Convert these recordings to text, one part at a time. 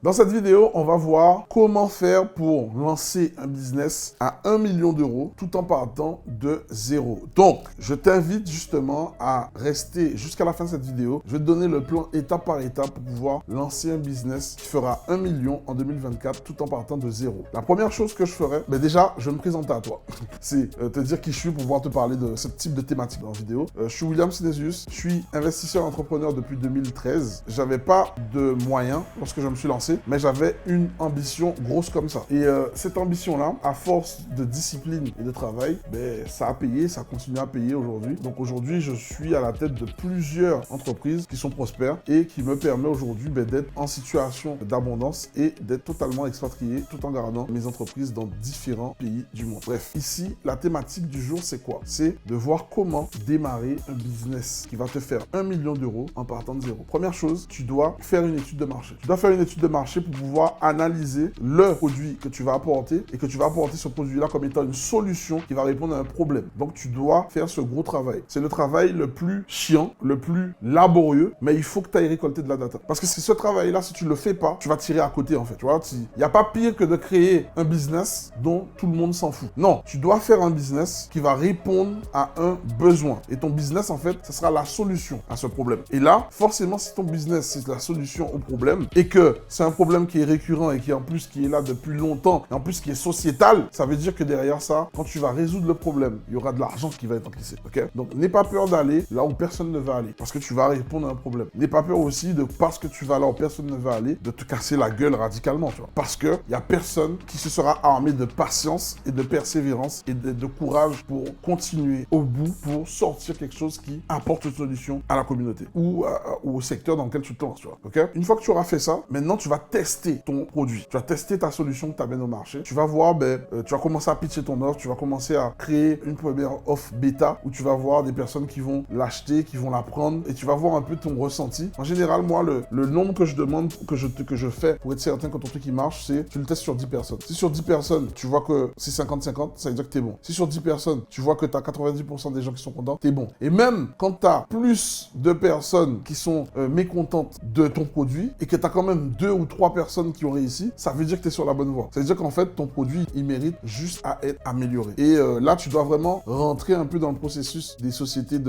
Dans cette vidéo, on va voir comment faire pour lancer un business à 1 million d'euros tout en partant de zéro. Donc, je t'invite justement à rester jusqu'à la fin de cette vidéo. Je vais te donner le plan étape par étape pour pouvoir lancer un business qui fera 1 million en 2024 tout en partant de zéro. La première chose que je ferai, déjà, je vais me présenter à toi. C'est te dire qui je suis pour pouvoir te parler de ce type de thématique dans la vidéo. Je suis William Synesius, je suis investisseur entrepreneur depuis 2013. J'avais pas de moyens lorsque je me suis lancé, mais j'avais une ambition grosse comme ça. Et cette ambition-là, à force de discipline et de travail, ça a payé, ça continue à payer aujourd'hui. Donc aujourd'hui, je suis à la tête de plusieurs entreprises qui sont prospères et qui me permet aujourd'hui d'être en situation d'abondance et d'être totalement expatrié tout en gardant mes entreprises dans différents pays du monde. Bref, ici, la thématique du jour, c'est quoi? C'est de voir comment démarrer un business qui va te faire 1 million d'euros en partant de zéro. Première chose, tu dois faire une étude de marché. Tu dois faire une étude de marché pour pouvoir analyser le produit que tu vas apporter et que tu vas apporter ce produit-là comme étant une solution qui va répondre à un problème. Donc, tu dois faire ce gros travail. C'est le travail le plus chiant, le plus laborieux, mais il faut que tu ailles récolter de la data. Parce que c'est ce travail-là, si tu ne le fais pas, tu vas tirer à côté en fait. Tu vois, il n'y a pas pire que de créer un business dont tout le monde s'en fout. Non, tu dois faire un business qui va répondre à un besoin. Et ton business, en fait, ce sera la solution à ce problème. Et là, forcément, si ton business, c'est la solution au problème et que c'est un problème qui est récurrent et qui en plus qui est là depuis longtemps et en plus qui est sociétal, ça veut dire que derrière ça, quand tu vas résoudre le problème, il y aura de l'argent qui va être encaissé. Ok? Donc, n'aie pas peur d'aller là où personne ne va aller parce que tu vas répondre à un problème. N'aie pas peur aussi de, parce que tu vas là où personne ne va aller, de te casser la gueule radicalement, tu vois. Parce que il y a personne qui se sera armé de patience et de persévérance et de courage pour continuer au bout, pour sortir quelque chose qui apporte une solution à la communauté ou au secteur dans lequel tu te lances, tu vois. Ok? Une fois que tu auras fait ça, maintenant tu vas tester ton produit. Tu vas tester ta solution que tu amènes au marché. Tu vas voir, tu vas commencer à pitcher ton offre, tu vas commencer à créer une première offre bêta où tu vas voir des personnes qui vont l'acheter, qui vont la prendre et tu vas voir un peu ton ressenti. En général, moi, le nombre que je demande, que je fais pour être certain que ton truc il marche, c'est tu le testes sur 10 personnes. Si sur 10 personnes, tu vois que c'est 50-50, ça veut dire que t'es bon. Si sur 10 personnes, tu vois que tu as 90% des gens qui sont contents, t'es bon. Et même quand tu as plus de personnes qui sont mécontentes de ton produit et que tu as quand même 2 ou 3 personnes qui ont réussi, ça veut dire que tu es sur la bonne voie. Ça veut dire qu'en fait, ton produit, il mérite juste à être amélioré. Et là, tu dois vraiment rentrer un peu dans le processus des sociétés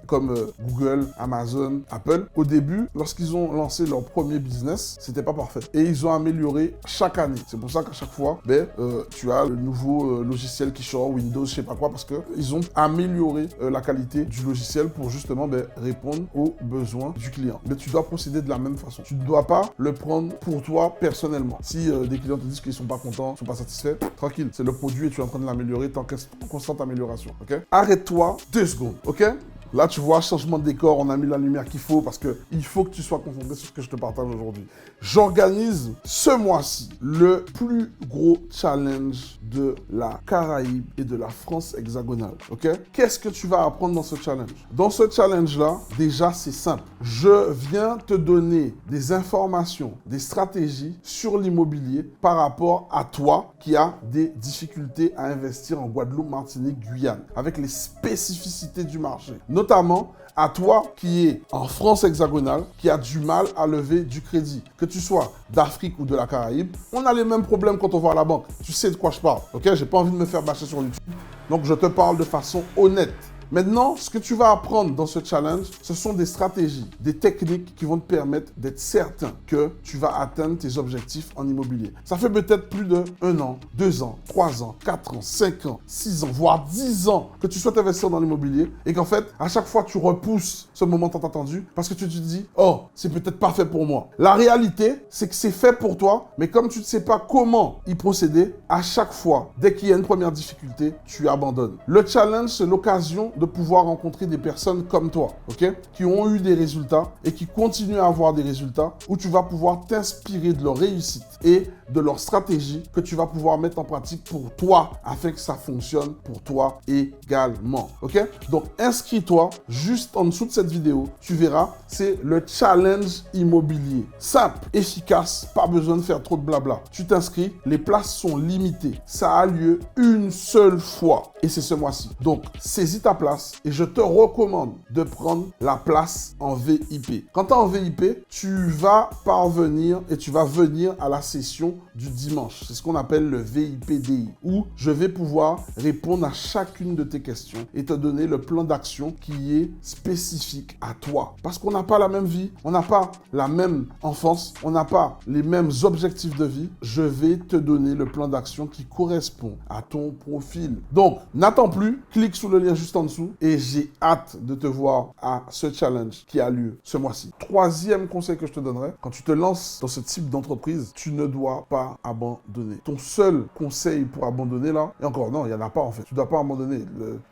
comme Google, Amazon, Apple. Au début, lorsqu'ils ont lancé leur premier business, c'était pas parfait. Et ils ont amélioré chaque année. C'est pour ça qu'à chaque fois, tu as le nouveau logiciel qui sort, Windows, je sais pas quoi, parce qu'ils ont amélioré la qualité du logiciel pour justement répondre aux besoins du client. Mais tu dois procéder de la même façon. Tu ne dois pas le prendre pour toi personnellement. Si des clients te disent qu'ils sont pas contents, sont pas satisfaits, tranquille, c'est le produit et tu es en train de l'améliorer, tu es en constante amélioration. Ok? Arrête-toi 2 secondes. Ok? Là, tu vois, changement de décor, on a mis la lumière qu'il faut parce qu'il faut que tu sois concentré sur ce que je te partage aujourd'hui. J'organise ce mois-ci le plus gros challenge de la Caraïbe et de la France hexagonale. Ok? Qu'est-ce que tu vas apprendre dans ce challenge? Dans ce challenge-là, déjà, c'est simple. Je viens te donner des informations, des stratégies sur l'immobilier par rapport à toi qui a des difficultés à investir en Guadeloupe, Martinique, Guyane, avec les spécificités du marché. Notamment à toi qui es en France hexagonale, qui a du mal à lever du crédit. Que tu sois d'Afrique ou de la Caraïbe, on a les mêmes problèmes quand on va à la banque. Tu sais de quoi je parle, ok? J'ai pas envie de me faire bâcher sur YouTube, donc je te parle de façon honnête. Maintenant, ce que tu vas apprendre dans ce challenge, ce sont des stratégies, des techniques qui vont te permettre d'être certain que tu vas atteindre tes objectifs en immobilier. Ça fait peut-être plus de 1 an, 2 ans, 3 ans, 4 ans, 5 ans, 6 ans, voire 10 ans que tu souhaites investir dans l'immobilier et qu'en fait, à chaque fois, tu repousses ce moment tant attendu parce que tu te dis « Oh, c'est peut-être pas fait pour moi ». La réalité, c'est que c'est fait pour toi, mais comme tu ne sais pas comment y procéder, à chaque fois, dès qu'il y a une première difficulté, tu abandonnes. Le challenge, c'est l'occasion de pouvoir rencontrer des personnes comme toi, ok, qui ont eu des résultats et qui continuent à avoir des résultats, où tu vas pouvoir t'inspirer de leur réussite et de leur stratégie que tu vas pouvoir mettre en pratique pour toi afin que ça fonctionne pour toi également, ok? Donc, inscris-toi juste en dessous de cette vidéo. Tu verras, c'est le challenge immobilier. Simple, efficace, pas besoin de faire trop de blabla. Tu t'inscris, les places sont limitées. Ça a lieu une seule fois et c'est ce mois-ci. Donc, saisis ta place. place et je te recommande de prendre la place en VIP. Quand tu es en VIP, tu vas parvenir et tu vas venir à la session du dimanche. C'est ce qu'on appelle le VIPDI, où je vais pouvoir répondre à chacune de tes questions et te donner le plan d'action qui est spécifique à toi. Parce qu'on n'a pas la même vie, on n'a pas la même enfance, on n'a pas les mêmes objectifs de vie. Je vais te donner le plan d'action qui correspond à ton profil. Donc, n'attends plus, clique sur le lien juste en dessous et j'ai hâte de te voir à ce challenge qui a lieu ce mois-ci. Troisième conseil que je te donnerai, quand tu te lances dans ce type d'entreprise, tu ne dois pas abandonner. Ton seul conseil pour abandonner là, et encore non, il n'y en a pas en fait, tu ne dois pas abandonner.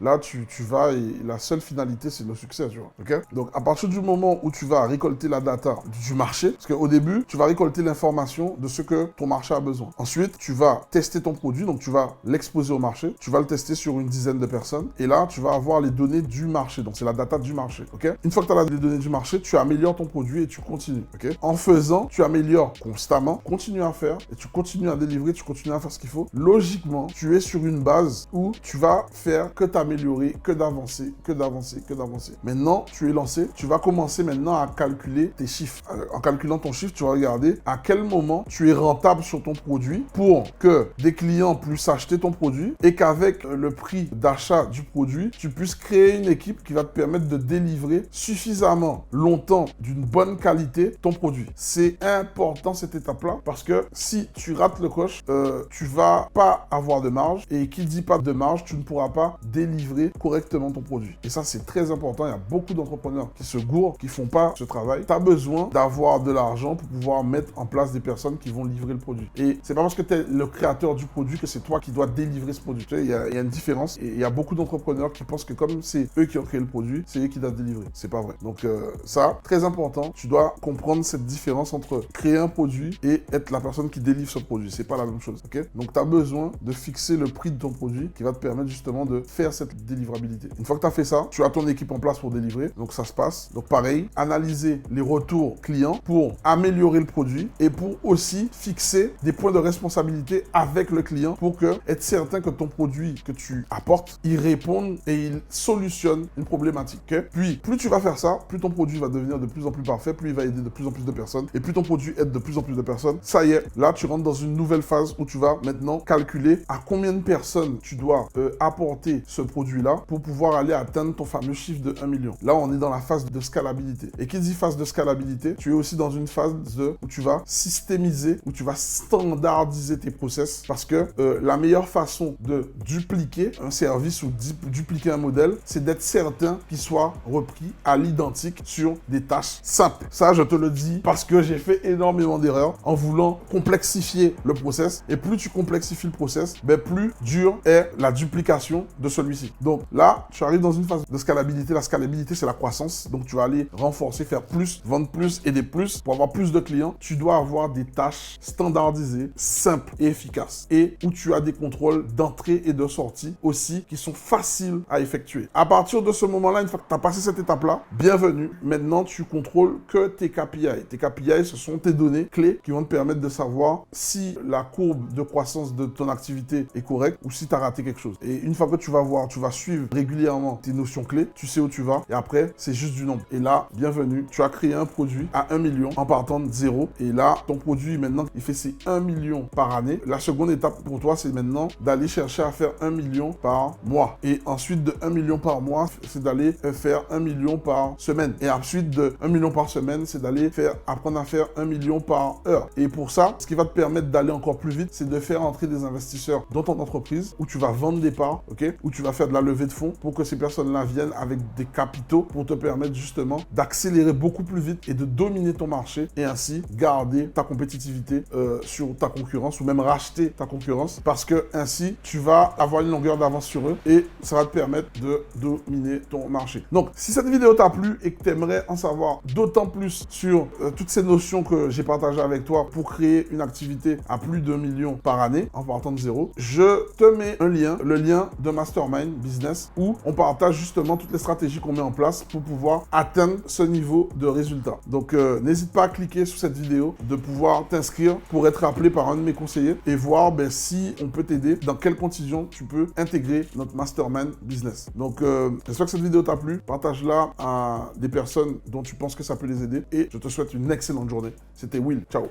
Là, tu vas et la seule finalité, c'est le succès, tu vois. Ok? Donc, à partir du moment où tu vas récolter la data du marché, parce qu'au début, tu vas récolter l'information de ce que ton marché a besoin. Ensuite, tu vas tester ton produit, donc tu vas l'exposer au marché, tu vas le tester sur une dizaine de personnes, et là, tu vas avoir les données du marché, donc c'est la data du marché, ok? Une fois que tu as les données du marché, tu améliores ton produit et tu continues, ok? En faisant, tu améliores constamment, continue à faire, et tu continues à délivrer, tu continues à faire ce qu'il faut. Logiquement, tu es sur une base où tu vas faire que t'améliorer, que d'avancer, que d'avancer, que d'avancer. Maintenant, tu es lancé, tu vas commencer maintenant à calculer tes chiffres. En calculant ton chiffre, tu vas regarder à quel moment tu es rentable sur ton produit pour que des clients puissent acheter ton produit et qu'avec le prix d'achat du produit, tu puisses créer une équipe qui va te permettre de délivrer suffisamment longtemps d'une bonne qualité ton produit. C'est important cette étape-là parce que si tu rates le coche, tu vas pas avoir de marge et qui dit pas de marge, tu ne pourras pas délivrer correctement ton produit. Et ça, c'est très important. Il y a beaucoup d'entrepreneurs qui se gourrent, qui font pas ce travail. Tu as besoin d'avoir de l'argent pour pouvoir mettre en place des personnes qui vont livrer le produit. Et c'est pas parce que tu es le créateur du produit que c'est toi qui dois délivrer ce produit. Tu sais, il y a une différence. Et il y a beaucoup d'entrepreneurs qui pensent que comme c'est eux qui ont créé le produit, c'est eux qui doivent délivrer. C'est pas vrai. Donc ça, très important. Tu dois comprendre cette différence entre créer un produit et être la personne qui délivre ce produit. C'est pas la même chose. Ok? Donc tu as besoin de fixer le prix de ton produit qui va te permettre justement de faire cette délivrabilité. Une fois que tu as fait ça, tu as ton équipe en place pour délivrer. Donc ça se passe. Donc pareil, analyser les retours clients pour améliorer le produit et pour aussi fixer des points de responsabilité avec le client pour être certain que ton produit que tu apportes, il réponde et il solutionne une problématique. Okay? Puis, plus tu vas faire ça, plus ton produit va devenir de plus en plus parfait, plus il va aider de plus en plus de personnes et plus ton produit aide de plus en plus de personnes. Ça y est, là, tu rentres dans une nouvelle phase où tu vas maintenant calculer à combien de personnes tu dois apporter ce produit-là pour pouvoir aller atteindre ton fameux chiffre de 1 million. Là, on est dans la phase de scalabilité. Et qui dit phase de scalabilité, tu es aussi dans une phase où tu vas systémiser, où tu vas standardiser tes process parce que la meilleure façon de dupliquer un service ou dupliquer un modèle, c'est d'être certain qu'il soit repris à l'identique sur des tâches simples. Ça, je te le dis parce que j'ai fait énormément d'erreurs en voulant complexifier le process. Et plus tu complexifies le process, plus dur est la duplication de celui-ci. Donc là, tu arrives dans une phase de scalabilité. La scalabilité, c'est la croissance. Donc tu vas aller renforcer, faire plus, vendre plus, aider plus pour avoir plus de clients. Tu dois avoir des tâches standardisées, simples et efficaces et où tu as des contrôles d'entrée et de sortie aussi qui sont faciles à effectuer. À partir de ce moment-là, une fois que tu as passé cette étape-là, bienvenue. Maintenant, tu contrôles que tes KPI. Tes KPI, ce sont tes données clés qui vont te permettre de savoir si la courbe de croissance de ton activité est correcte ou si tu as raté quelque chose. Et une fois que tu vas voir, tu vas suivre régulièrement tes notions clés, tu sais où tu vas et après, c'est juste du nombre. Et là, bienvenue, tu as créé un produit à 1 million en partant de zéro. Et là, ton produit, maintenant, il fait ses 1 million par année. La seconde étape pour toi, c'est maintenant d'aller chercher à faire 1 million par mois. Et ensuite, de 1 million par mois, c'est d'aller faire 1 million par semaine. Et ensuite, de 1 million par semaine, c'est d'aller apprendre à faire 1 million par heure. Et pour ça, ce qui va te permettre d'aller encore plus vite, c'est de faire entrer des investisseurs dans ton entreprise où tu vas vendre des parts, ok, où tu vas faire de la levée de fonds pour que ces personnes-là viennent avec des capitaux pour te permettre justement d'accélérer beaucoup plus vite et de dominer ton marché et ainsi garder ta compétitivité sur ta concurrence ou même racheter ta concurrence parce que ainsi tu vas avoir une longueur d'avance sur eux et ça va te permettre de dominer ton marché. Donc, si cette vidéo t'a plu et que tu aimerais en savoir d'autant plus sur toutes ces notions que j'ai partagées avec toi pour créer une activité à plus de 1 million par année en partant de zéro, je te mets un lien, le lien de Mastermind Business où on partage justement toutes les stratégies qu'on met en place pour pouvoir atteindre ce niveau de résultat. Donc, n'hésite pas à cliquer sur cette vidéo, de pouvoir t'inscrire pour être appelé par un de mes conseillers et voir si on peut t'aider, dans quelles conditions tu peux intégrer notre Mastermind Business. Donc, j'espère que cette vidéo t'a plu. Partage-la à des personnes dont tu penses que ça peut les aider. Et je te souhaite une excellente journée. C'était Will. Ciao.